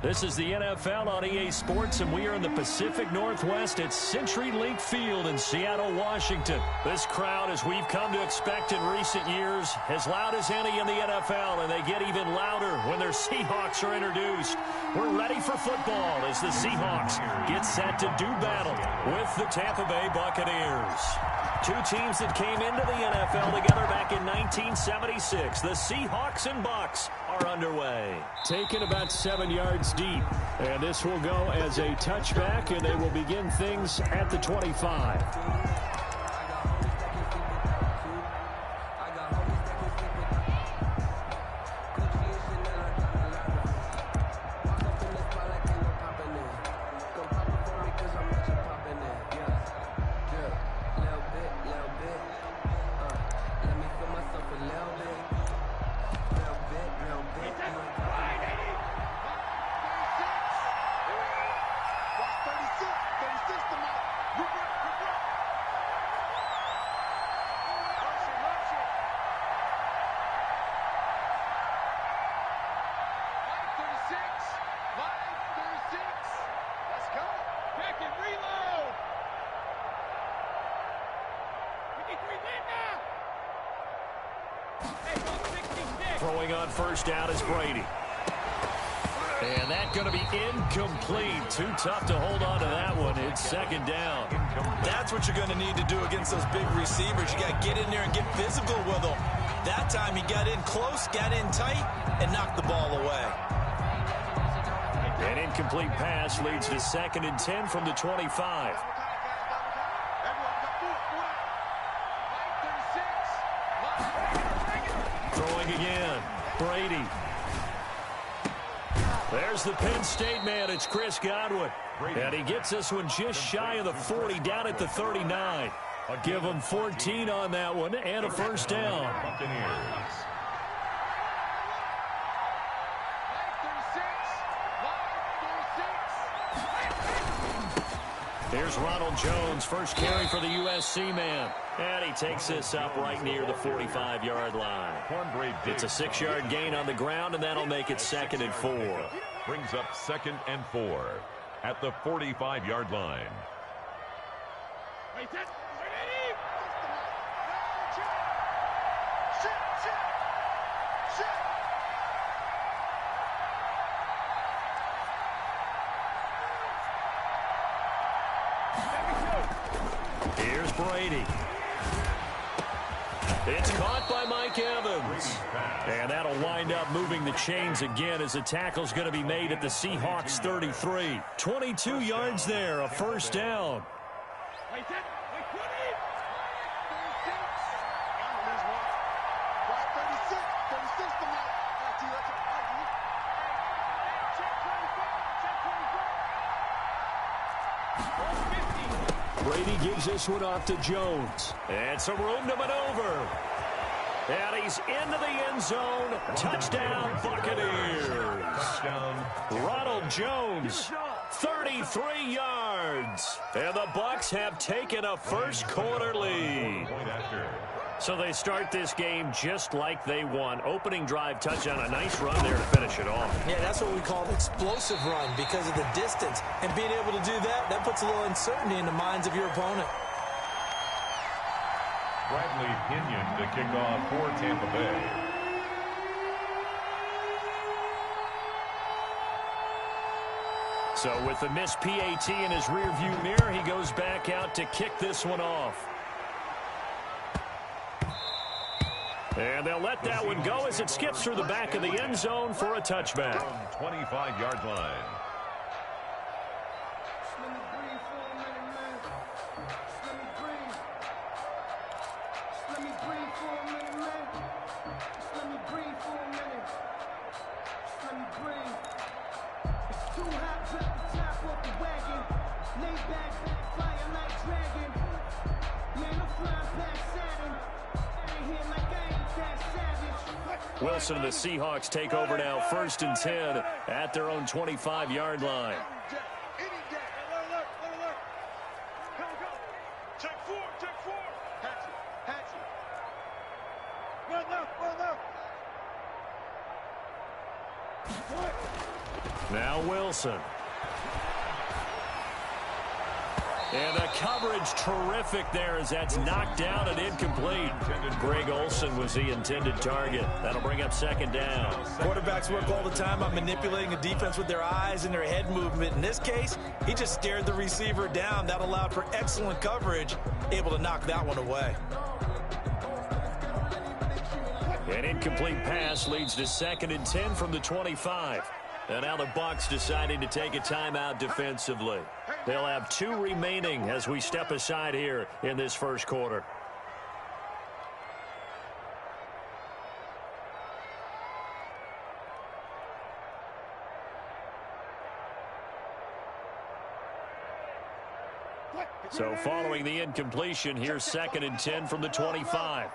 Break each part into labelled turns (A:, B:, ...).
A: This is the NFL on EA Sports, and we are in the Pacific Northwest at CenturyLink Field in Seattle, Washington. This crowd, as we've come to expect in recent years, as loud as any in the NFL, and they get even louder when their Seahawks are introduced. We're ready for football as the Seahawks get set to do battle with the Tampa Bay Buccaneers. Two teams that came into the NFL together back in 1976. The Seahawks and Bucs are underway. Taken about 7 yards deep. And this will go as a touchback, and they will begin things at the 25. Throwing on first down is Brady. And that's going to be incomplete. Too tough to hold on to that one. It's second down.
B: That's what you're going to need to do against those big receivers. You got to get in there and get physical with them. That time he got in close, got in tight, and knocked the ball away.
A: An incomplete pass leads to 2nd and 10 from the 25. Throwing again. Brady. There's the Penn State man. It's Chris Godwin. And he gets this one just shy of the 40, down at the 39. I'll give him 14 on that one and a first down. Here's Ronald Jones, first carry for the USC man. And he takes this up right near the 45-yard line. It's a 6-yard gain on the ground, and that'll make it 2nd and 4.
C: Brings up 2nd and 4 at the 45-yard line.
A: Here's Brady. It's caught by Mike Evans. And that'll wind up moving the chains again as the tackle's going to be made at the Seahawks 33. 22 yards there, a first down. Brady gives this one off to Jones. And some room to maneuver. And he's into the end zone. Touchdown, Buccaneers. Touchdown. Ronald Jones, 33 yards. And the Bucs have taken a first-quarter lead. So they start this game just like they won. Opening drive touchdown, a nice run there to finish it off.
B: Yeah, that's what we call an explosive run because of the distance. And being able to do that, that puts a little uncertainty in the minds of your opponent.
C: Bradley Pinion to kick off for Tampa Bay.
A: So with the missed PAT in his rearview mirror, he goes back out to kick this one off. And they'll let that one go as it skips through the back of the end zone for a touchback.
C: 25-yard line.
A: Wilson and the Seahawks take over now, 1st and 10 at their own 25-yard line. Now Wilson. And the coverage terrific there as that's knocked down and incomplete. Greg Olsen was the intended target. That'll bring up second down.
B: Quarterbacks work all the time on manipulating a defense with their eyes and their head movement. In this case, he just stared the receiver down. That allowed for excellent coverage, able to knock that one away.
A: An incomplete pass leads to 2nd and 10 from the 25. And now the Bucs deciding to take a timeout defensively. They'll have 2 remaining as we step aside here in this first quarter. So following the incompletion, here's 2nd and 10 from the 25.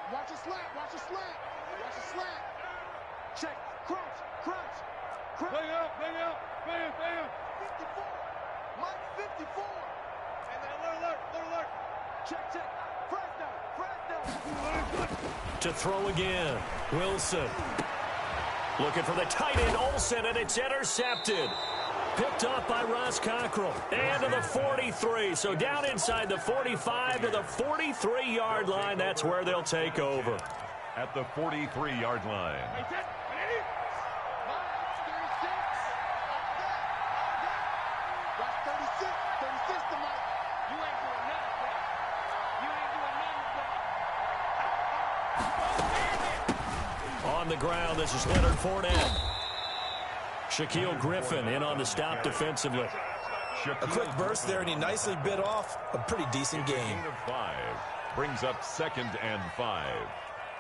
D: Watch a slant. Watch a slant. Check. Crunch. Bang out. Bam. 54. Mike 54. And then alert. Check. Fresno.
A: To throw again. Wilson. Looking for the tight end, Olsen, and it's intercepted. Picked up by Ross Cockrell. And to the 43. So down inside the 45 to the 43-yard line. That's where they'll take over.
C: At the 43-yard line.
A: On the ground, this is Leonard Fournette. Shaquille Griffin in on the stop defensively.
B: A quick burst there, and he nicely bit off a pretty decent game.
C: 5 brings up 2nd and 5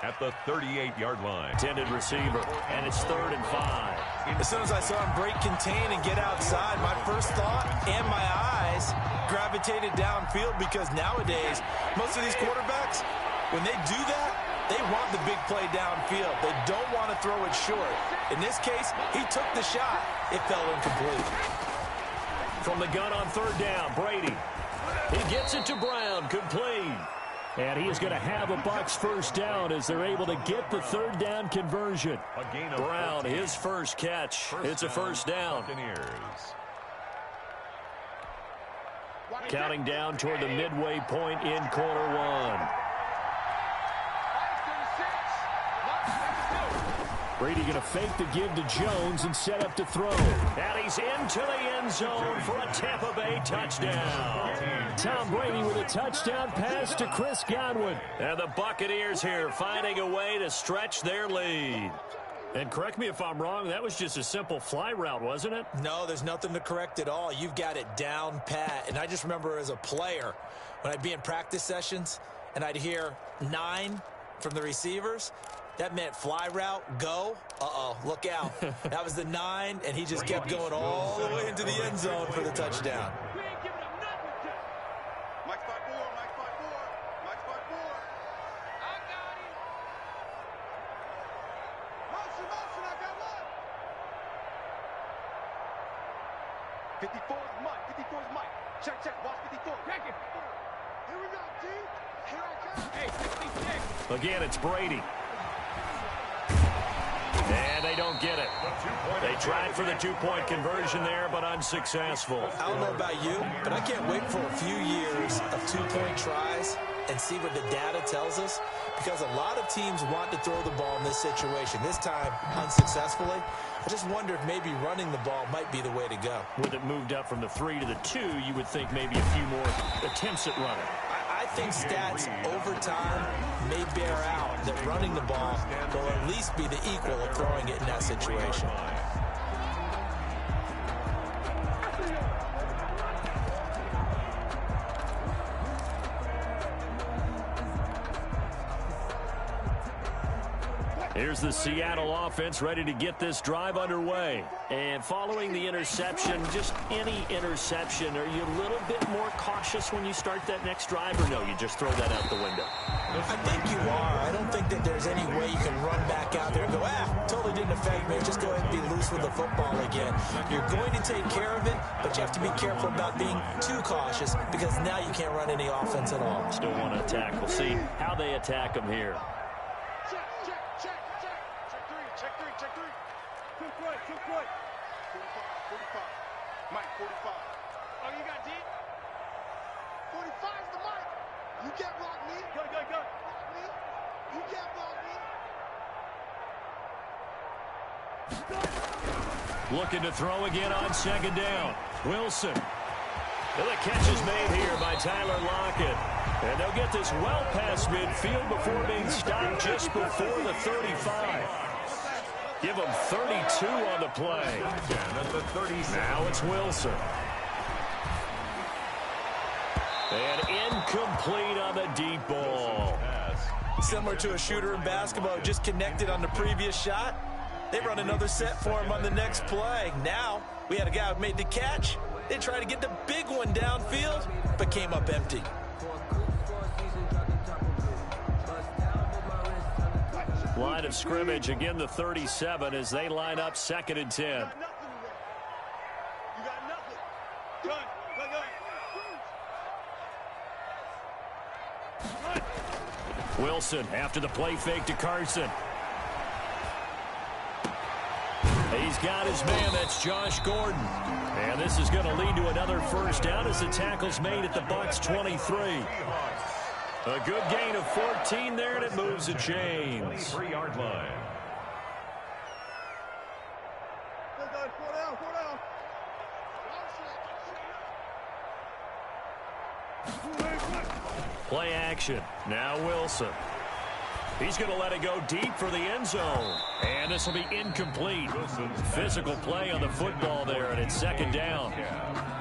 C: at the 38-yard line.
A: Intended receiver, and it's 3rd and 5.
B: As soon as I saw him break contain and get outside, my first thought and my eyes gravitated downfield, because nowadays, most of these quarterbacks, when they do that, they want the big play downfield. They don't want to throw it short. In this case, he took the shot. It fell incomplete.
A: From the gun on 3rd down, Brady. He gets it to Brown, complete. And he is going to have a Bucs first down as they're able to get the 3rd down conversion. Brown, his first catch. It's a first down. Counting down toward the midway point in quarter 1. Brady going to fake the give to Jones and set up to throw. And he's into the end zone for a Tampa Bay touchdown. Tom Brady with a touchdown pass to Chris Godwin. And the Buccaneers here finding a way to stretch their lead. And correct me if I'm wrong, that was just a simple fly route, wasn't it?
B: No, there's nothing to correct at all. You've got it down pat. And I just remember as a player, when I'd be in practice sessions and I'd hear 9 from the receivers, that meant fly route, go. Look out. That was the 9, and he just kept going all the way into the end zone for the touchdown.
D: We ain't giving him nothing. Mike 5-4. I got him. Motion, I got one. 54 is Mike. Check. Watch 54. Check it. Here we go, T. Here I come. Hey, 66.
A: Again, it's Brady. And they don't get it. They tried for the 2-point conversion there, but unsuccessful.
B: I don't know about you, but I can't wait for a few years of 2-point tries and see what the data tells us, because a lot of teams want to throw the ball in this situation. This time, unsuccessfully. I just wonder if maybe running the ball might be the way to go.
A: With it moved up from the 3 to the 2, you would think maybe a few more attempts at running.
B: I think stats over time may bear out that running the ball will at least be the equal of throwing it in that situation.
A: Here's the Seattle offense ready to get this drive underway. And following the interception, just any interception, are you a little bit more cautious when you start that next drive, or no, you just throw that out the window?
B: I think you are. I don't think that there's any way you can run back out there and go, totally didn't affect me. Just go ahead and be loose with the football again. You're going to take care of it, but you have to be careful about being too cautious because now you can't run any offense at all.
A: Still want to attack. We'll see how they attack him here.
D: Check. Check three. Too quick. 45. Mike, 45. Oh, you got D? 45's the mic. You can't block me. Go. Block me. You can't block me.
A: Looking to throw again on second down. Wilson. And the catch is made here by Tyler Lockett. And they'll get this well past midfield before being stopped just before the 35. Give them 32 on the play.
C: At the 36.
A: Now it's Wilson. And incomplete on the deep ball.
B: Similar to a shooter in basketball, just connected on the previous shot. They run another set for him on the next play. Now, we had a guy who made the catch. They tried to get the big one downfield, but came up empty.
A: Line of scrimmage, again the 37 as they line up 2nd and 10.
D: You got nothing. Go.
A: Wilson after the play fake to Carson. He's got his man, that's Josh Gordon. And this is going to lead to another first down as the tackle's made at the Bucs 23. A good gain of 14 there, and it moves the chains.
C: 3-yard line.
A: Play action. Now Wilson. He's going to let it go deep for the end zone. And this will be incomplete. Physical play on the football there, and it's 2nd down.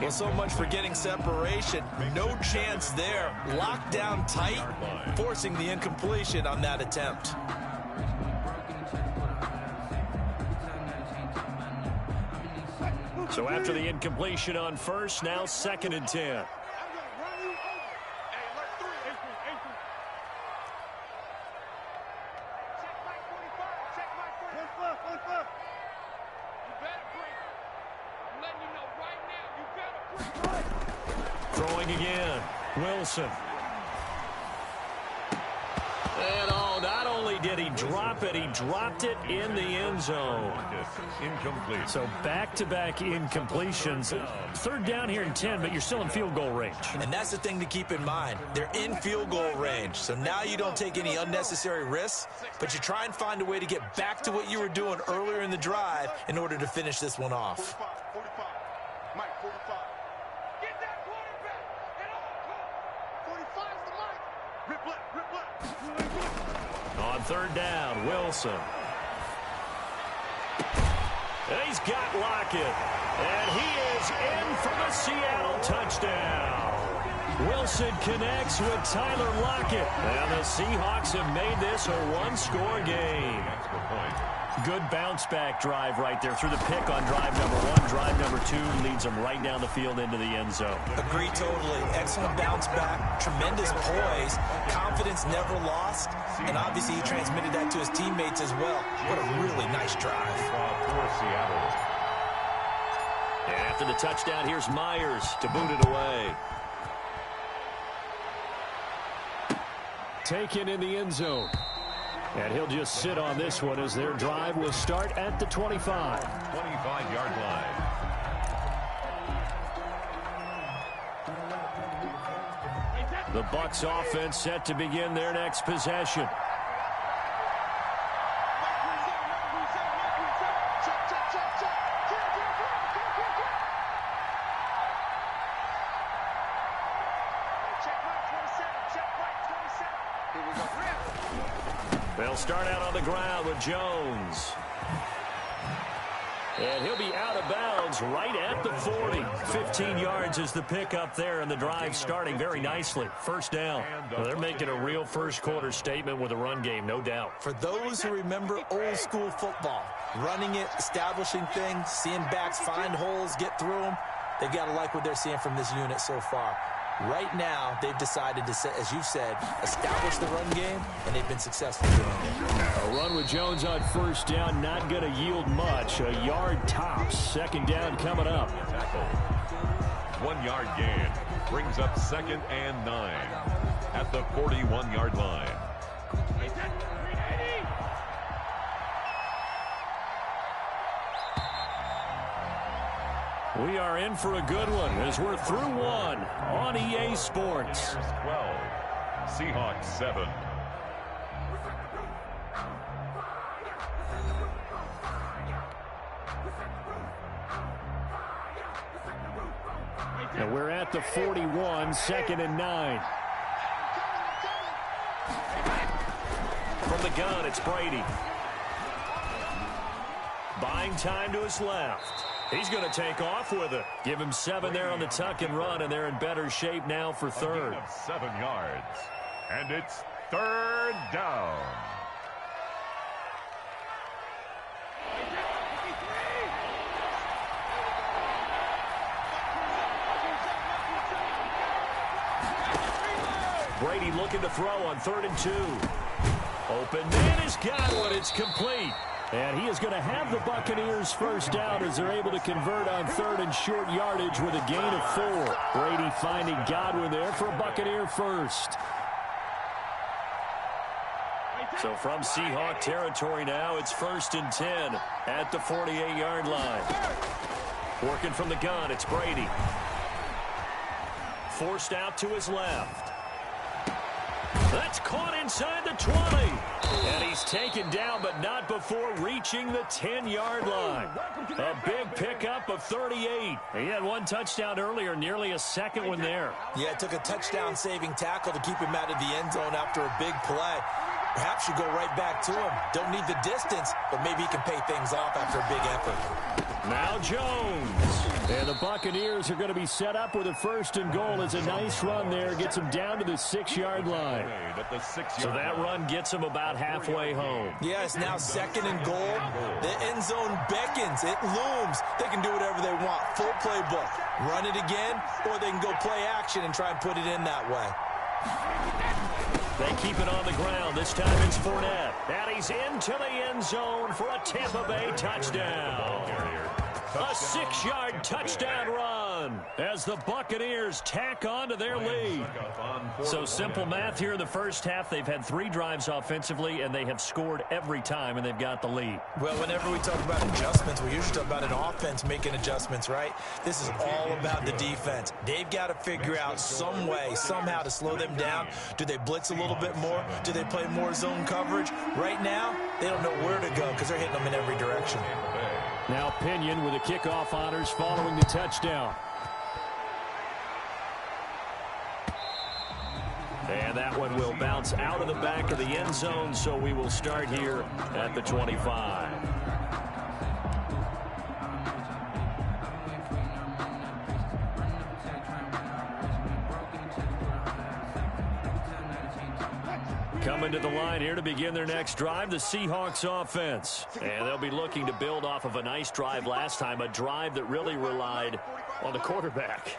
B: Well, so much for getting separation. No chance there. Locked down tight, forcing the incompletion on that attempt.
A: So after the incompletion on first, now 2nd and 10. Throwing again. Wilson. And not only did he drop it, he dropped it in the end zone.
C: Incomplete.
A: So back-to-back incompletions. 3rd down here in 10, but you're still in field goal range.
B: And that's the thing to keep in mind. They're in field goal range. So now you don't take any unnecessary risks, but you try and find a way to get back to what you were doing earlier in the drive in order to finish this one off.
D: 45. Mike, 45. Get that quarterback at all costs. 45's the mic. Rip left.
A: On 3rd down, Wilson. And he's got Lockett. And he is in for the Seattle touchdown. Wilson connects with Tyler Lockett. And the Seahawks have made this a one-score game. Good bounce-back drive right there through the pick on drive number 1. Drive number 2 leads them right down the field into the end zone.
B: Agree totally. Excellent bounce back. Tremendous poise. Confidence never lost. And obviously he transmitted that to his teammates as well. What a really nice drive.
C: For Seattle.
A: And after the touchdown, here's Myers to boot it away. Taken in the end zone. And he'll just sit on this one as their drive will start at the 25.
C: 25-yard line.
A: The Bucs offense set to begin their next possession. They'll start out on the ground with Jones. And he'll be out of bounds right at the 40. 15 yards is the pickup there, and the drive starting very nicely. First down. Well, they're making a real first-quarter statement with a run game, no doubt.
B: For those who remember old-school football, running it, establishing things, seeing backs find holes, get through them, they've got to like what they're seeing from this unit so far. Right now, they've decided to, as you said, establish the run game, and they've been successful doing it.
A: A run with Jones on first down, not going to yield much. A yard tops. Second down coming up.
C: 1 yard gain brings up 2nd and 9 at the 41-yard line.
A: We are in for a good one as we're through one on EA Sports.
C: 12, Seahawks 7.
A: And we're at the 41, 2nd and 9. From the gun, it's Brady. Buying time to his left. He's going to take off with it. Give him 7 there on the tuck and run, and they're in better shape now for third.
C: A gain of 7 yards. And it's 3rd down.
A: Brady looking to throw on 3rd and 2. Open man has got one. It's complete. And he is going to have the Buccaneers first down as they're able to convert on 3rd and short yardage with a gain of 4. Brady finding Godwin there for a Buccaneer first. So from Seahawk territory now, it's 1st and 10 at the 48-yard line. Working from the gun, it's Brady. Forced out to his left. That's caught inside the 20. And he's taken down, but not before reaching the 10-yard line. A big pickup of 38. He had 1 touchdown earlier, nearly a second one there.
B: Yeah, it took a touchdown-saving tackle to keep him out of the end zone after a big play. Perhaps you go right back to him. Don't need the distance, but maybe he can pay things off after a big effort.
A: Now Jones. And the Buccaneers are going to be set up with a 1st and goal as a nice run there. Gets them down to the 6-yard line. So that run gets them about halfway home.
B: Yeah, it's now 2nd and goal. The end zone beckons. It looms. They can do whatever they want. Full playbook. Run it again, or they can go play action and try and put it in that way.
A: They keep it on the ground. This time it's Fournette. And he's into the end zone for a Tampa Bay touchdown. A 6-yard touchdown run as the Buccaneers tack on to their lead. So simple math here in the first half. They've had 3 drives offensively, and they have scored every time, and they've got the lead.
B: Well, whenever we talk about adjustments, we usually talk about an offense making adjustments, right? This is all about the defense. They've got to figure out some way, somehow to slow them down. Do they blitz a little bit more? Do they play more zone coverage? Right now, they don't know where to go because they're hitting them in every direction.
A: Now Pinion with the kickoff honors following the touchdown. And that one will bounce out of the back of the end zone, so we will start here at the 25. Coming to the line here to begin their next drive, the Seahawks offense. And they'll be looking to build off of a nice drive last time, a drive that really relied on the quarterback.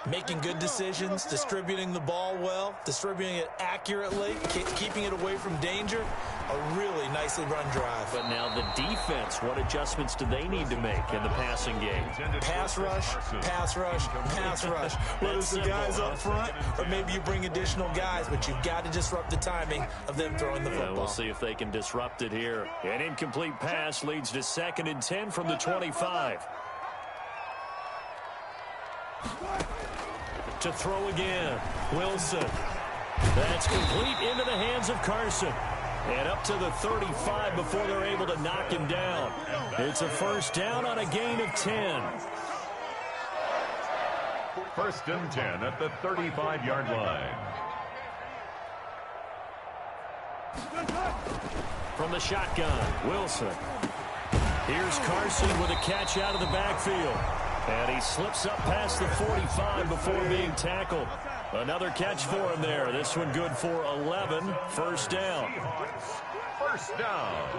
B: Making good decisions, distributing the ball well, distributing it accurately, keeping it away from danger. A really nicely run drive.
A: But now the defense, what adjustments do they need to make in the passing game?
B: Pass rush, pass rush, pass rush. Whether it's the guys up front or maybe you bring additional guys, but you've got to disrupt the timing of them throwing the football.
A: We'll see if they can disrupt it here. An incomplete pass leads to 2nd and 10 from the 25. To throw again, Wilson. That's complete into the hands of Carson. And up to the 35 before they're able to knock him down. It's a 1st down on a gain of 10.
C: 1st and 10 at the 35-yard line.
A: From the shotgun, Wilson. Here's Carson with a catch out of the backfield. And he slips up past the 45 before being tackled. Another catch for him there. This one good for 11. 1st down.
C: 1st down.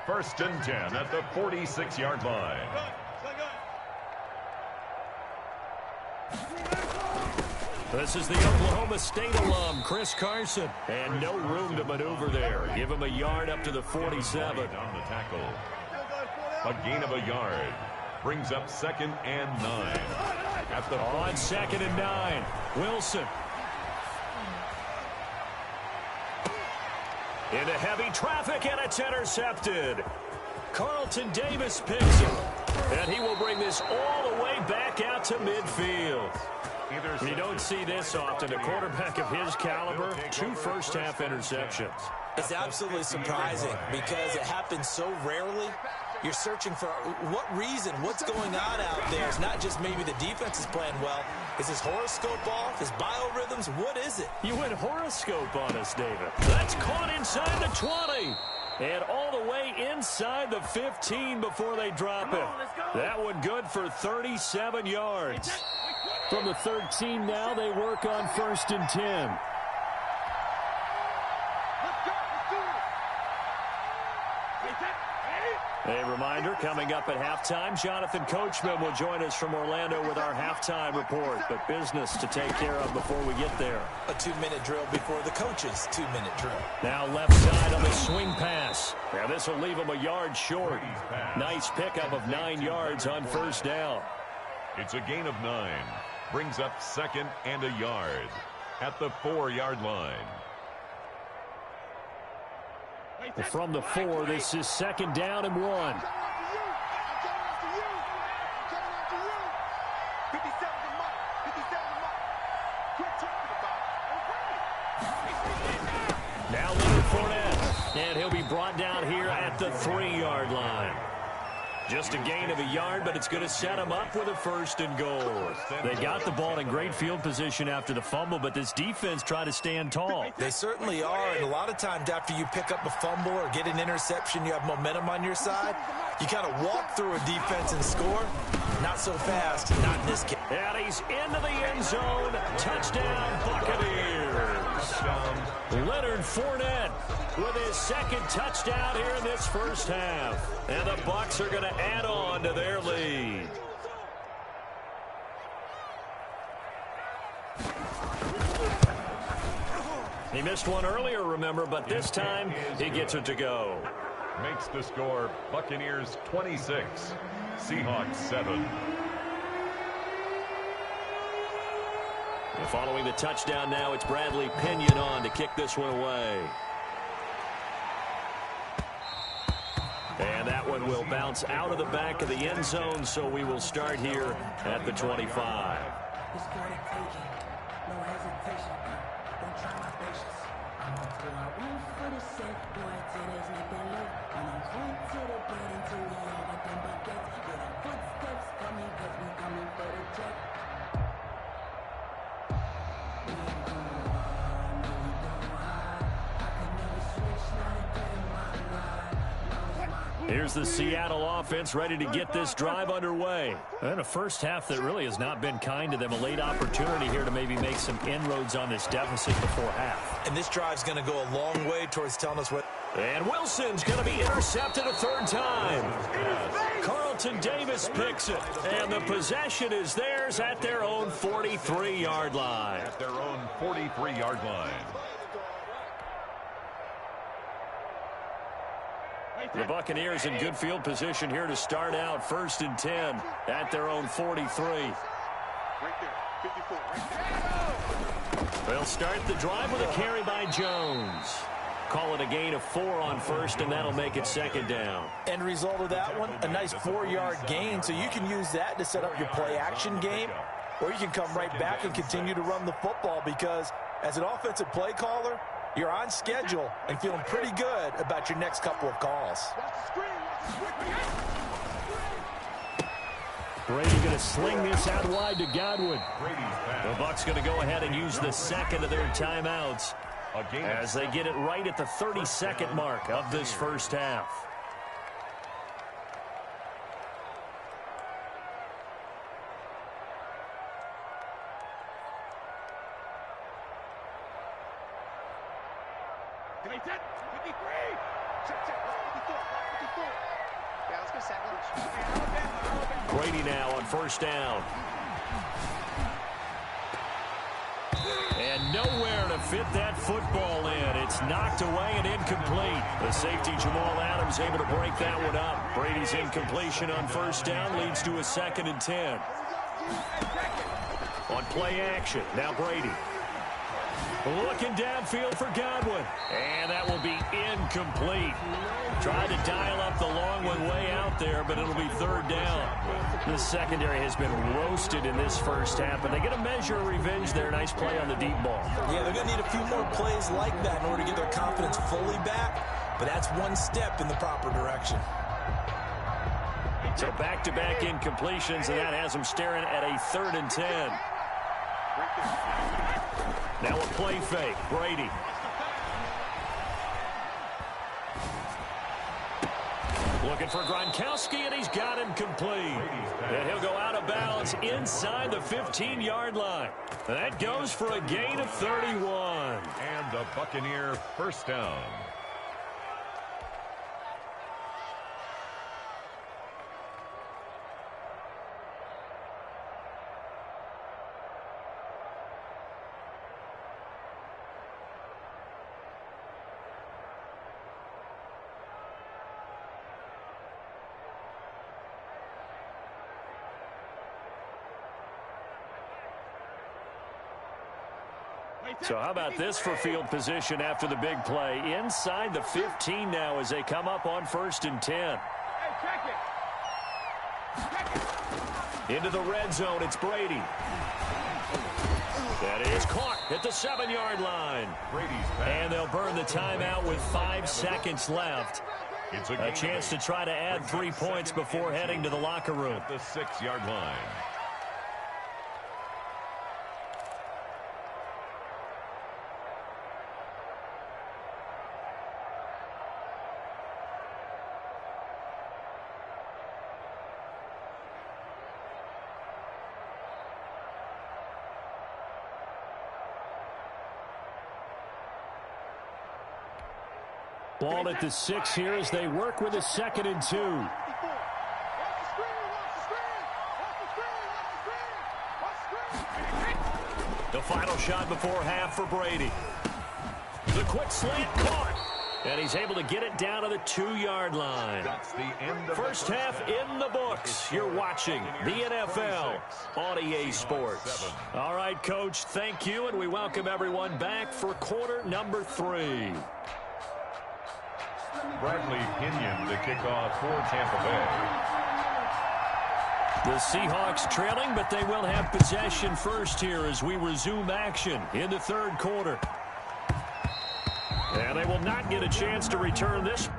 C: 1st and 10 at the 46-yard line.
A: This is the Oklahoma State alum, Chris Carson. And no room to maneuver there. Give him a yard up to the 47.
C: On the tackle. A gain of a yard. Brings up 2nd and 9. At the
A: on 2nd and 9. Wilson. Into heavy traffic, and it's intercepted. Carlton Davis picks it. And he will bring this all the way back out to midfield. You don't see this often. A quarterback of his caliber, 2 first-half interceptions.
B: It's absolutely surprising because it happens so rarely. You're searching for what reason, what's going on out there. It's not just maybe the defense is playing well. Is his horoscope off? His biorhythms? What is it?
A: You went horoscope on us, David. That's caught inside the 20. And all the way inside the 15 before they drop it. That one good for 37 yards. From the 13 now, they work on 1st and 10. A reminder, coming up at halftime, Jonathan Coachman will join us from Orlando with our halftime report. But business to take care of before we get there.
B: A 2-minute drill before the coach's 2-minute drill.
A: Now left side on the swing pass. Now this will leave him a yard short. Nice pickup of 9 yards on 1st down.
C: It's a gain of 9. Brings up 2nd and a yard. At the 4-yard line.
A: From the 4, this is 2nd down and 1. Now Leonard Fournette, and he'll be brought down here at the 3-yard line. Just a gain of a yard, but it's going to set him up with a 1st and goal. They got the ball in great field position after the fumble, but this defense tried to stand tall.
B: They certainly are, and a lot of times after you pick up a fumble or get an interception, you have momentum on your side. You kind of walk through a defense and score. Not so fast, not in this case.
A: And he's into the end zone. Touchdown, Buccaneers. Leonard Fournette with his 2nd touchdown here in this first half. And the Bucs are going to add on to their lead. He missed one earlier, remember, but this time he gets it to go.
C: Makes the score Buccaneers 26, Seahawks 7.
A: And following the touchdown now, it's Bradley Pinion on to kick this one away. And that one will bounce out of the back of the end zone, so we will start here at the 25. Here's the Seattle offense ready to get this drive underway. And a first half that really has not been kind to them. A late opportunity here to maybe make some inroads on this deficit before half.
B: And this drive's going to go a long way towards telling us what.
A: And Wilson's going to be intercepted a 3rd time. Carlton Davis picks it. And the possession is theirs at their own 43-yard line.
C: At their own 43-yard line.
A: The Buccaneers in good field position here to start out 1st and 10 at their own 43.
D: Right there, 54, right there.
A: They'll start the drive with a carry by Jones. Call it a gain of 4 on 1st, and that'll make it 2nd down.
B: End result of that one, a nice 4-yard gain, so you can use that to set up your play-action game, or you can come right back and continue to run the football because as an offensive play caller, you're on schedule and feeling pretty good about your next couple of calls.
A: Brady going to sling this out wide to Godwin. The Bucs going to go ahead and use the 2nd of their timeouts as they get it right at the 32nd mark of this first half. Brady now on 1st down. fit that football in. It's knocked away and incomplete. The safety, Jamal Adams, able to break that one up. Brady's incompletion on first down leads to a 2nd and 10. On play action, now Brady. Looking downfield for Godwin. And that will be incomplete. Tried to dial up the long one way out there, but it'll be 3rd down. The secondary has been roasted in this first half, but they get a measure of revenge there. Nice play on the deep ball.
B: Yeah, they're going to need a few more plays like that in order to get their confidence fully back, but that's one step in the proper direction.
A: So back-to-back incompletions, and that has them staring at a 3rd and 10. Now a play fake. Brady. Looking for Gronkowski, and he's got him complete. And he'll go out of bounds inside the 15-yard line. That goes for a gain of 31.
C: And the Buccaneer first down.
A: So how about this for field position after the big play? Inside the 15 now as they come up on 1st and 10. Into the red zone, it's Brady. That is caught at the 7-yard line. And they'll burn the timeout with 5 seconds left.
C: It's
A: a chance to try to add 3 points before heading to the locker room.
C: At the 6-yard line.
A: Ball at the 6 here as they work with a 2nd and 2. The final shot before half for Brady. The quick slant caught. And he's able to get it down to the 2-yard line.
C: That's the end of
A: first half in the books. You're watching the NFL on EA Sports. All right, Coach, thank you, and we welcome everyone back for quarter number 3.
C: Bradley Pinion to kick off for Tampa Bay.
A: The Seahawks trailing, but they will have possession first here as we resume action in the 3rd quarter. And they will not get a chance to return this.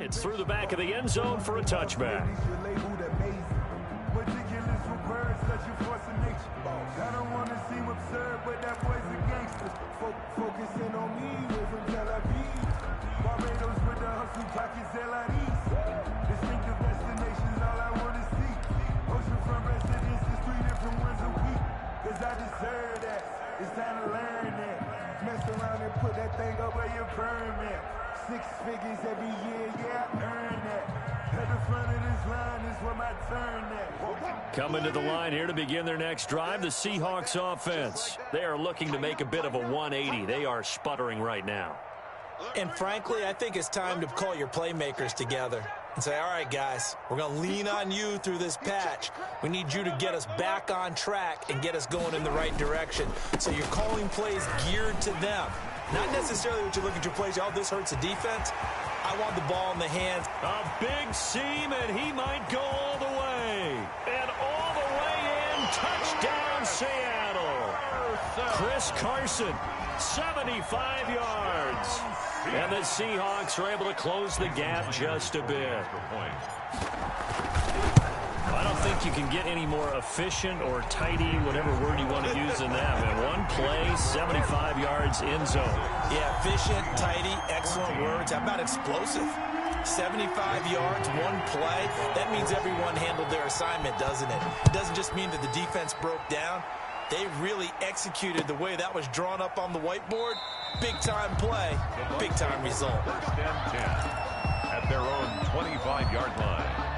A: It's through the back of the end zone for a touchback.
E: I don't want to seem absurd, but that boy's a gangster. Focusing on me, we're from Tel Aviv. Barbados with the hustle, pockets LIDs. Distinctive destinations, all I want to see. Oceanfront residences, 3 different ones a week. Cause I deserve that. It's time to learn that. Mess around and put that thing over your permit. 6 figures every year, yeah, I earn that. At the front of this line is where my turn at.
A: Coming to the line here to begin their next drive, the Seahawks offense. They are looking to make a bit of a 180. They are sputtering right now.
B: And frankly, I think it's time to call your playmakers together and say, all right, guys, we're going to lean on you through this patch. We need you to get us back on track and get us going in the right direction. So you're calling plays geared to them. Not necessarily what you look at your plays, oh, this hurts the defense. I want the ball in the hands.
A: A big seam, and he might go all the way. And all the way in. Touchdown, Seattle. Chris Carson, 75 yards. And the Seahawks are able to close the gap just a bit. I don't think you can get any more efficient or tidy, whatever word you want to use in that. Man, one play, 75 yards in zone.
B: Yeah, efficient, tidy, excellent words. How about explosive? 75 yards, one play. That means everyone handled their assignment, doesn't it? It doesn't just mean that the defense broke down. They really executed the way that was drawn up on the whiteboard. Big-time play, big-time result.
C: First and 10 at their own 25-yard line.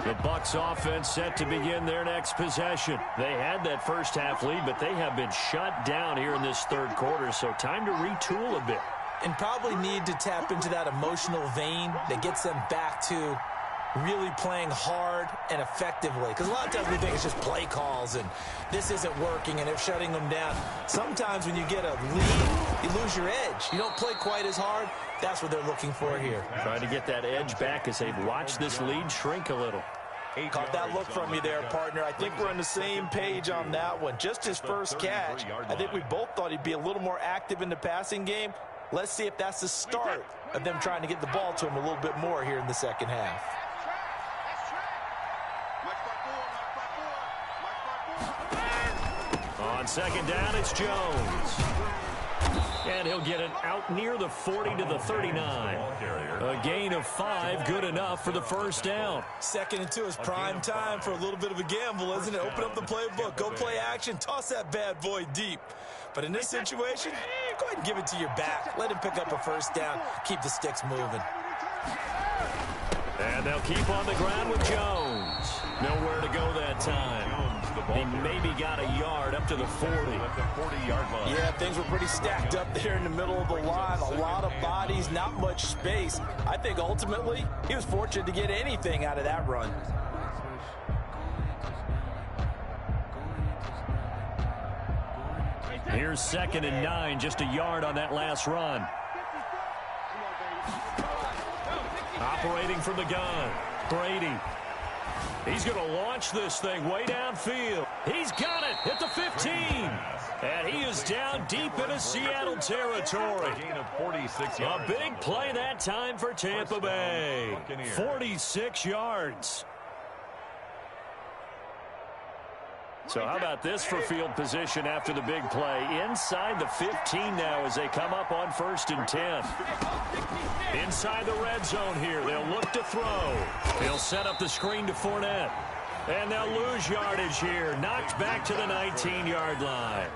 A: The Bucs offense set to begin their next possession. They had that first half lead, but they have been shut down here in this third quarter, so time to retool a bit.
B: And probably need to tap into that emotional vein that gets them back to really playing hard and effectively. Because a lot of times we think it's just play calls and this isn't working and it's shutting them down. Sometimes when you get a lead, you lose your edge. You don't play quite as hard. That's what they're looking for here.
A: Trying to get that edge back as they've watched this lead shrink a little.
B: Caught that look from you there, partner. I think we're on the same page on that one. Just his first catch. I think we both thought he'd be a little more active in the passing game. Let's see if that's the start of them trying to get the ball to him a little bit more here in the second half.
A: On second down, it's Jones. And he'll get it out near the 40 to the 39. A gain of 5, good enough for the first down.
B: Second and 2 is prime time for a little bit of a gamble, isn't it? Open up the playbook, go play action, toss that bad boy deep. But in this situation, go ahead and give it to your back. Let him pick up a first down, keep the sticks moving.
A: And they'll keep on the ground with Jones. Nowhere to go that time. He maybe got a yard up to the 40.
C: At the 40-yard line.
B: Yeah, things were pretty stacked up there in the middle of the line. A lot of bodies, not much space. I think ultimately he was fortunate to get anything out of that run.
A: Here's 2nd and 9, just a yard on that last run. Operating from the gun, Brady. He's going to launch this thing way downfield. He's got it at the 15. And he is down deep into Seattle territory.
C: Gain of 46 yards.
A: A big play that time for Tampa Bay. 46 yards. So how about this for field position after the big play? Inside the 15 now as they come up on 1st and 10. Inside the red zone here. They'll look to throw. They'll set up the screen to Fournette. And they'll lose yardage here. Knocked back to the 19-yard line.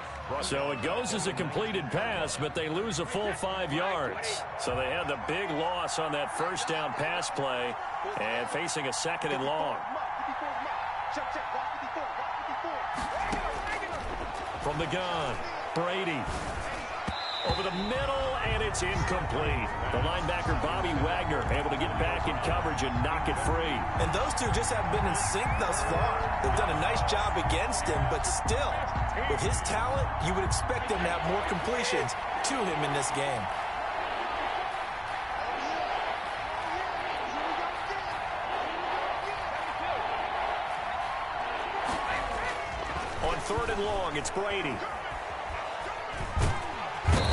A: So it goes as a completed pass, but they lose a full 5 yards. So they had the big loss on that first down pass play and facing a 2nd and long. From the gun, Brady. Over the middle, and it's incomplete. The linebacker, Bobby Wagner, able to get back in coverage and knock it free.
B: And those two just haven't been in sync thus far. They've done a nice job against him, but still, with his talent, you would expect him to have more completions to him in this game.
A: On 3rd and long, it's Brady.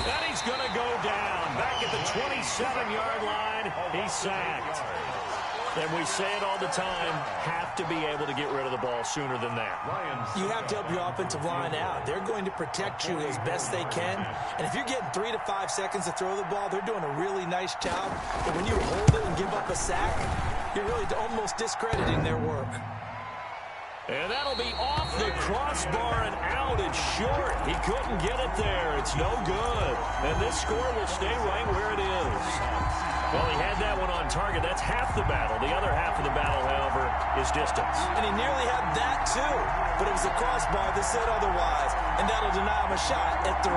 A: And he's going to go down. Back at the 27-yard line, he's sacked. And we say it all the time, have to be able to get rid of the ball sooner than that.
B: You have to help your offensive line out. They're going to protect you as best they can. And if you're getting 3 to 5 seconds to throw the ball, they're doing a really nice job. But when you hold it and give up a sack, you're really almost discrediting their work.
A: And that'll be off the crossbar and out. It's short. He couldn't get it there. It's no good. And this score will stay right where it is. Well, he had that one on target. That's half the battle. The other half of the battle, however, is distance.
B: And he nearly had that, too. But it was the crossbar that said otherwise. And that'll deny him a shot at 3.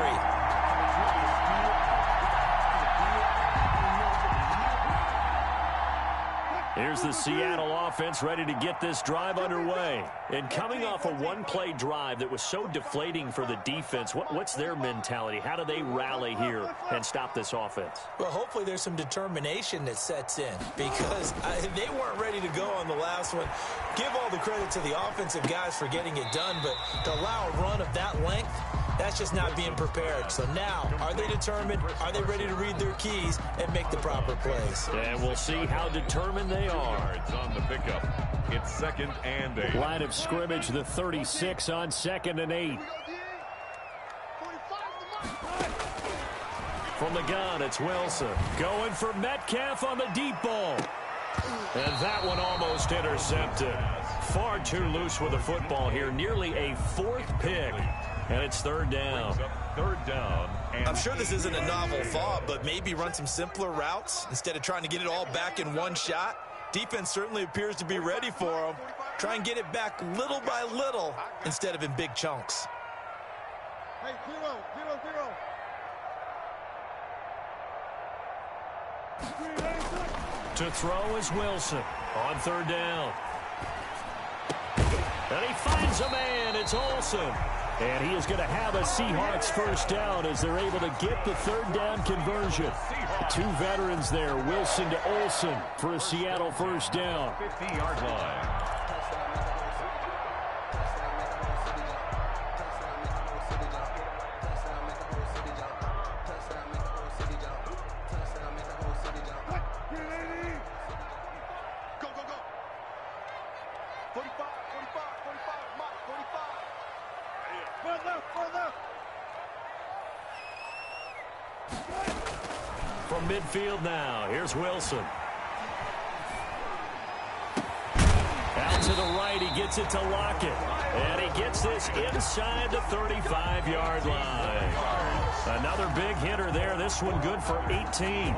A: Here's the Seattle offense ready to get this drive underway. And coming off a one-play drive that was so deflating for the defense, what's their mentality? How do they rally here and stop this offense?
B: Well, hopefully there's some determination that sets in because they weren't ready to go on the last one. Give all the credit to the offensive guys for getting it done, but to allow a run of that length, that's just not being prepared. So now, are they determined? Are they ready to read their keys and make the proper plays?
A: And we'll see how determined they are.
C: Yards on the pickup. It's 2nd and 8.
A: Line of scrimmage, the 36 on 2nd and 8. From the gun, it's Wilson. Going for Metcalf on the deep ball. And that one almost intercepted. Far too loose with the football here. Nearly a 4th pick. And it's 3rd down.
C: 3rd down. And
B: I'm sure this isn't a novel thought, but maybe run some simpler routes instead of trying to get it all back in one shot. Defense certainly appears to be ready for them. Try and get it back little by little instead of in big chunks.
D: Hey, 0-0-0.
A: To throw is Wilson on 3rd down. And he finds a man. It's Olsen. And he is going to have a Seahawks 1st down as they're able to get the 3rd down conversion. 2 veterans there, Wilson to Olsen for a Seattle 1st down.
C: 50-yard line.
D: Go, go, go. 45, 45, Mike, 45.
A: From midfield now, here's Wilson. Out to the right, he gets it to Lockett. And he gets this inside the 35-yard line. Another big hitter there. This one good for 18.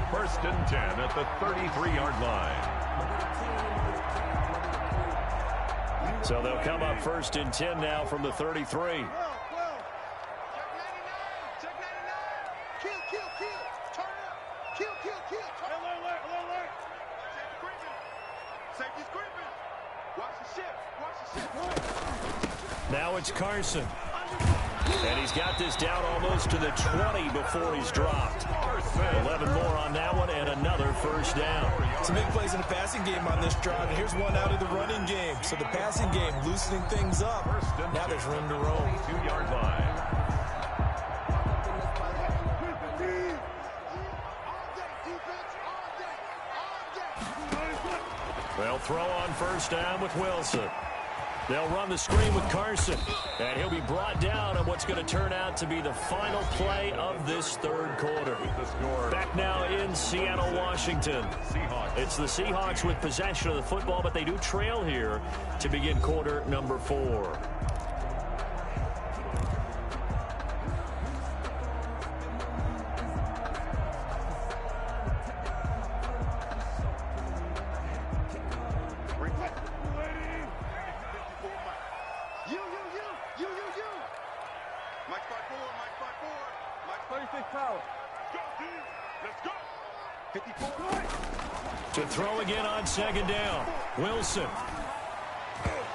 C: 1st and 10 at the 33-yard line.
A: So they'll come up 1st and 10 now from the 33. Now it's Carson. And he's got this down almost to the 20 before he's dropped. 11 more on that one and another 1st down.
B: Some big plays in the passing game on this drive, and here's one out of the running game. So the passing game loosening things up. Now there's room to roam.
C: 2-yard line.
A: They'll throw on 1st down with Wilson. They'll run the screen with Carson. And he'll be brought down on what's going to turn out to be the final play of this 3rd quarter. Back now in Seattle, Washington. It's the Seahawks with possession of the football, but they do trail here to begin quarter number 4. To throw again on 2nd down. Wilson.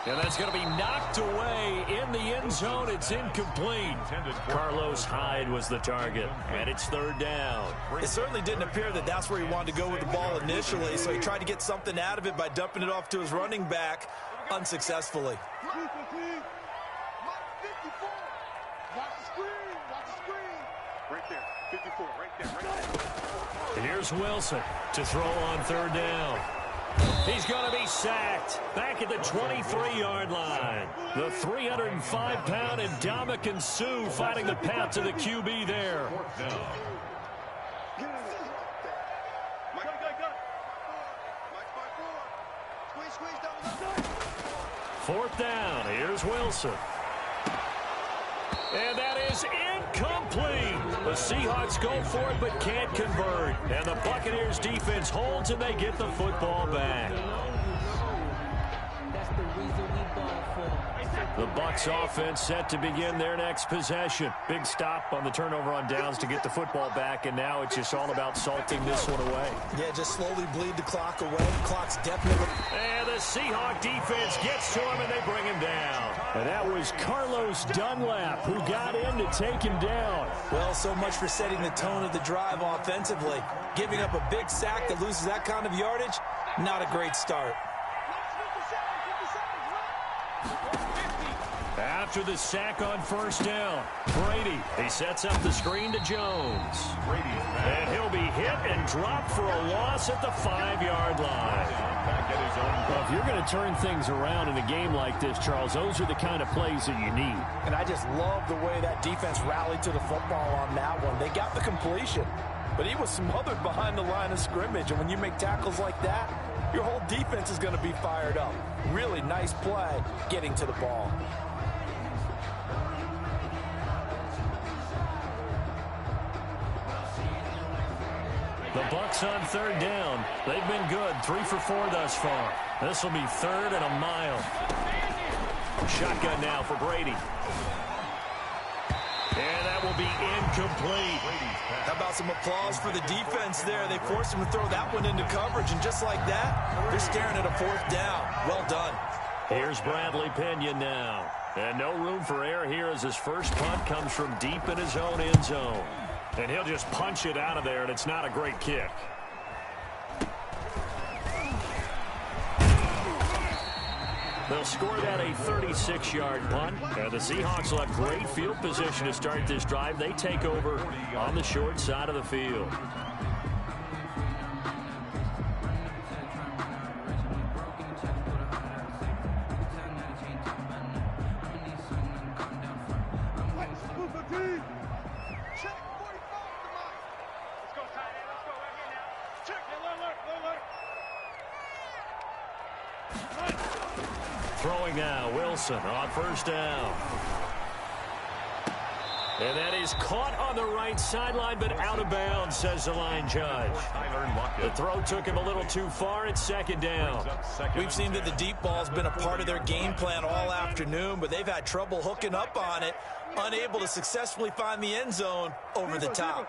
A: And that's going to be knocked away in the end zone. It's incomplete. Carlos Hyde was the target, and it's 3rd down.
B: It certainly didn't appear that that's where he wanted to go with the ball initially, so he tried to get something out of it by dumping it off to his running back unsuccessfully.
D: Right there, 54, right there.
A: Here's Wilson to throw on 3rd down. He's going to be sacked back at the 23-yard line. The 305-pound Ndamukong Suh fighting the path to the QB there. Fourth down. Here's Wilson. And that is incomplete. The Seahawks go for it but can't convert. And the Buccaneers defense holds and they get the football back. The Bucs offense set to begin their next possession. Big stop on the turnover on downs to get the football back, and now it's just all about salting this one away.
B: Yeah, just slowly bleed the clock away. The clock's definitely...
A: And the Seahawk defense gets to him, and they bring him down. And that was Carlos Dunlap who got in to take him down.
B: Well, so much for setting the tone of the drive offensively. Giving up a big sack that loses that kind of yardage, not a great start.
A: After the sack on first down, Brady, he sets up the screen to Jones. And he'll be hit and dropped for a loss at the 5-yard line. Well, if you're going to turn things around in a game like this, Charles, those are the kind of plays that you need.
B: And I just love the way that defense rallied to the football on that one. They got the completion, but he was smothered behind the line of scrimmage. And when you make tackles like that, your whole defense is going to be fired up. Really nice play getting to the ball.
A: The Bucs on third down. They've been good. 3 for 4 thus far. This will be 3rd and a mile. Shotgun now for Brady. And that will be incomplete.
B: How about some applause for the defense there? They forced him to throw that one into coverage, and just like that, they're staring at a 4th down. Well done.
A: Here's Bradley Pinion now. And no room for error here as his first punt comes from deep in his own end zone. And he'll just punch it out of there, and it's not a great kick. They'll score that a 36-yard punt. And the Seahawks will have great field position to start this drive. They take over on the short side of the field. Throwing now, Wilson on first down. And that is caught on the right sideline, but out of bounds, says the line judge. The throw took him a little too far. It's 2nd down.
B: We've seen that the deep ball's been a part of their game plan all afternoon, but they've had trouble hooking up on it, unable to successfully find the end zone over the top.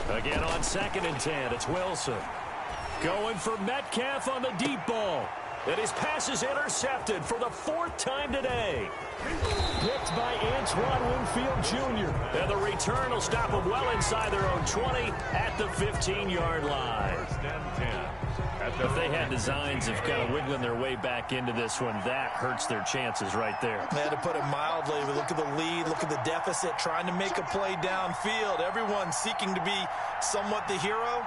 A: Again on 2nd and 10, it's Wilson. Going for Metcalf on the deep ball. And his pass is intercepted for the 4th time today. Picked by Antoine Winfield Jr. And the return will stop them well inside their own 20 at the 15-yard line. If they had designs of kind of wiggling their way back into this one, that hurts their chances right there.
B: They had to put it mildly. We look at the lead, look at the deficit, trying to make a play downfield. Everyone seeking to be somewhat the hero.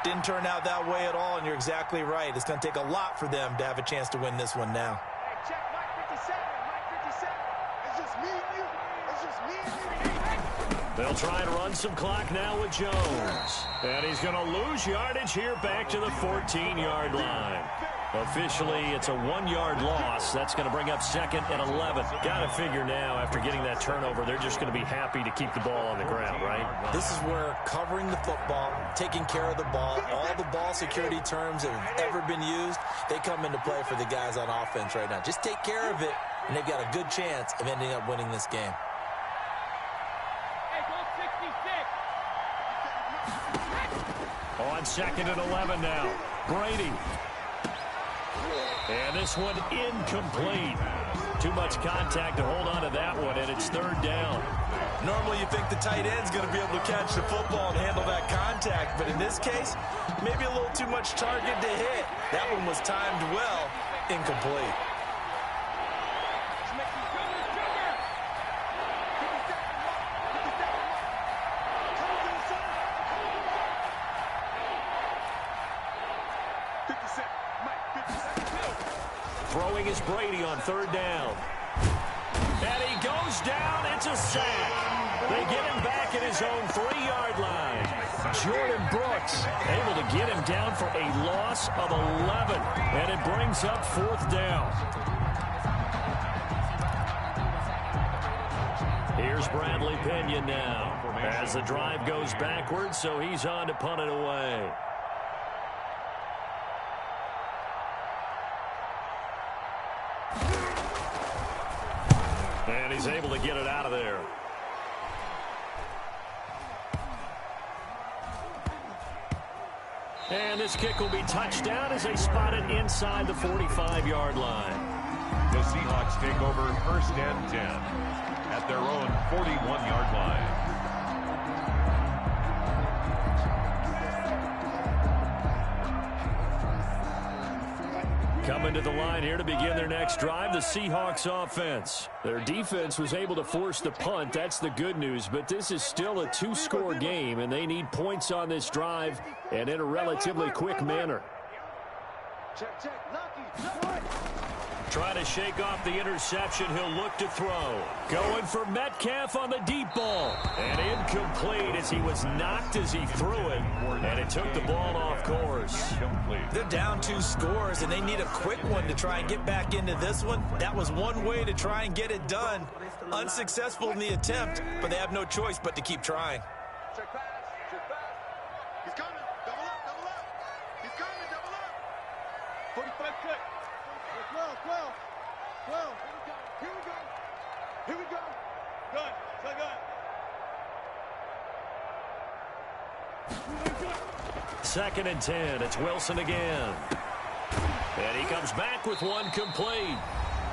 B: Didn't turn out that way at all, and you're exactly right. It's going to take a lot for them to have a chance to win this one now.
D: Hey, check Mike 57. Mike 57. It's just me and you. It's just me and you.
A: They'll try and run some clock now with Jones. And he's going to lose yardage here back to the 14-yard line. Officially, it's a 1-yard loss. That's going to bring up 2nd and 11. Got to figure now, after getting that turnover, they're just going to be happy to keep the ball on the ground, right?
B: This is where covering the football, taking care of the ball, all the ball security terms that have ever been used, they come into play for the guys on offense right now. Just take care of it, and they've got a good chance of ending up winning this game.
A: On 2nd and 11 now, Brady. And this one incomplete. Too much contact to hold on to that one, and it's 3rd down.
B: Normally you think the tight end's going to be able to catch the football and handle that contact, but in this case, maybe a little too much target to hit. That one was timed well, incomplete.
A: Throwing is Brady on 3rd down. And he goes down. It's a sack. They get him back at his own 3-yard line. Jordan Brooks able to get him down for a loss of 11. And it brings up 4th down. Here's Bradley Pena now as the drive goes backwards, so he's on to punt it away. And he's able to get it out of there. And this kick will be touchdown as they spot it inside the 45-yard line.
C: The Seahawks take over 1st and 10 at their own 41-yard line.
A: Coming to the line here to begin their next drive, the Seahawks offense. Their defense was able to force the punt. That's the good news. But this is still a 2-score game, and they need points on this drive and in a relatively quick manner.
D: Check, check, Lucky.
A: Trying to shake off the interception. He'll look to throw. Going for Metcalf on the deep ball. And incomplete as he was knocked as he threw it. And it took the ball off course.
B: They're down 2 scores, and they need a quick one to try and get back into this one. That was one way to try and get it done. Unsuccessful in the attempt, but they have no choice but to keep trying.
D: Check pass, check pass. He's coming. Double up. He's coming, double up. 45 click. 12. Here we go. Good. So good.
A: 2nd and 10. It's Wilson again. And he comes back with one complete.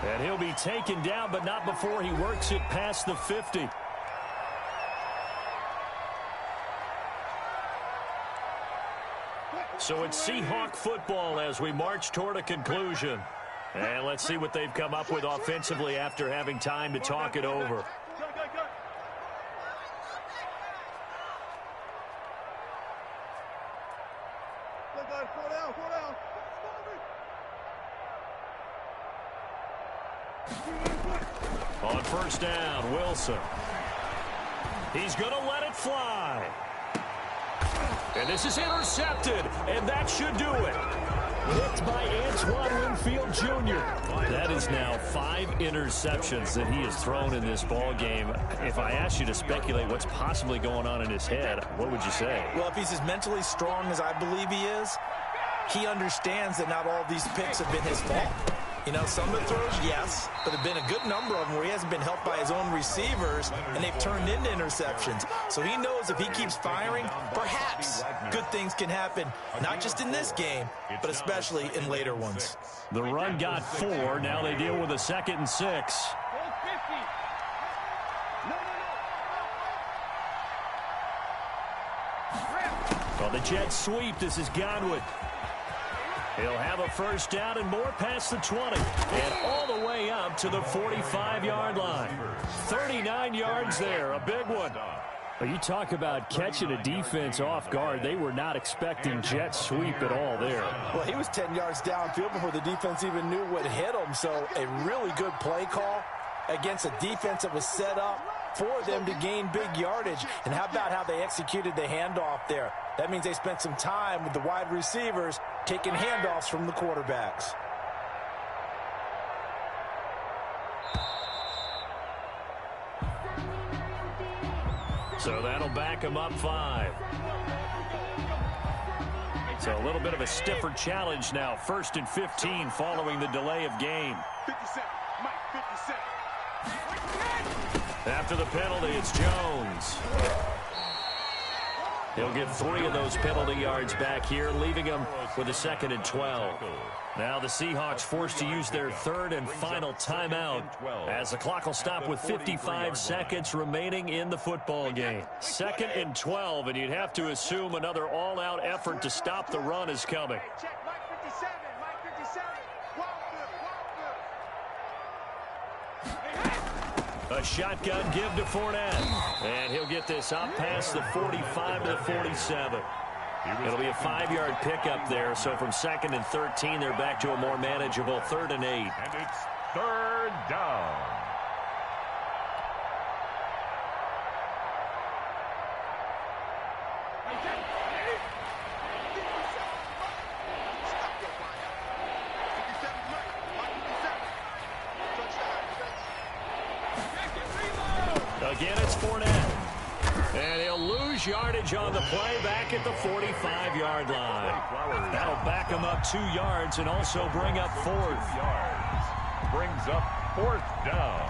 A: And he'll be taken down, but not before he works it past the 50. So it's Seahawk football as we march toward a conclusion. And let's see what they've come up with offensively after having time to talk it over. On 1st down, Wilson. He's going to let it fly. And this is intercepted, and that should do it. Hit by Antoine Winfield Jr. That is now 5 interceptions that he has thrown in this ball game. If I asked you to speculate what's possibly going on in his head, what would you say?
B: Well, if he's as mentally strong as I believe he is, he understands that not all these picks have been his fault. You know, some of the throws, yes, but there have been a good number of them where he hasn't been helped by his own receivers, and they've turned into interceptions. So he knows if he keeps firing, perhaps good things can happen, not just in this game, but especially in later ones.
A: The run got 4. Now they deal with a 2nd and 6. On the jet sweep, this is Godwin. He'll have a 1st down and more past the 20. And all the way up to the 45-yard line. 39 yards there, a big one. Well, you talk about catching a defense off guard. They were not expecting jet sweep at all there.
B: Well, he was 10 yards downfield before the defense even knew what hit him. So a really good play call against a defense that was set up for them to gain big yardage. And how about how they executed the handoff there? That means they spent some time with the wide receivers taking handoffs from the quarterbacks.
A: So that'll back him up 5. So a little bit of a stiffer challenge now. 1st and 15 following the delay of game.
D: 57, Mike, 57.
A: After the penalty, it's Jones. He'll get 3 of those penalty yards back here, leaving him with a 2nd and 12. Now the Seahawks forced to use their 3rd and final timeout as the clock will stop with 55 seconds remaining in the football game. 2nd and 12, and you'd have to assume another all-out effort to stop the run is coming.
D: Check, Mike 57, Mike 57. Wow, good.
A: A shotgun give to Fournette. And he'll get this up past the 45 to the 47. It'll be a 5-yard pickup there. So from 2nd and 13, they're back to a more manageable 3rd and 8.
C: And it's 3rd down.
A: Again, it's Fournette. And he'll lose yardage on the play back at the 45-yard line. That'll back him up 2 yards and also bring up 4th.
C: Brings up 4th down.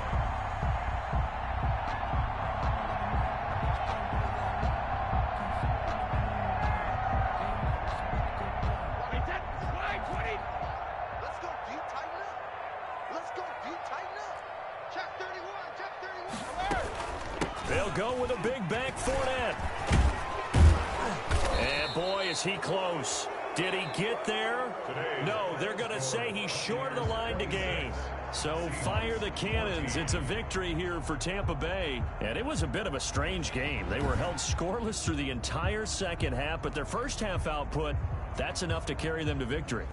D: Let's go, D. Tighten up. Let's go, D. Tighten up. Check 31. Check 31.
A: They'll go with a big back Fournette. And boy, is he close. Did he get there? No, they're going to say he's short of the line to gain. So fire the cannons. It's a victory here for Tampa Bay. And it was a bit of a strange game. They were held scoreless through the entire second half, but their first half output, that's enough to carry them to victory.